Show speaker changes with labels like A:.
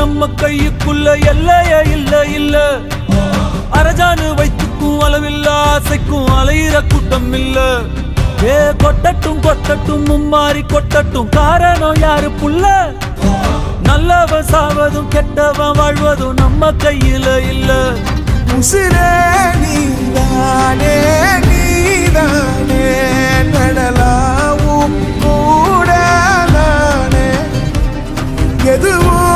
A: நம்ம கையுக்குள்ள எல்லையே இல்ல இல்ல. அரஜானு வைத்துக்கும் அளவில்ல, ஆசைக்கும் அலையிற கூட்டம் இல்ல. ஏ கொட்டட்டும் கொட்டட்டும் மும்மாறி கொட்டட்டும், காரணம் யாரு புள்ள? நல்லவன் சாவதும் கெட்டவன் வாழ்வதும் நம்ம கையில இல்ல.
B: உசிரே நீதானே நீதானே, நடலாவும் கூட நானே, எதுவும்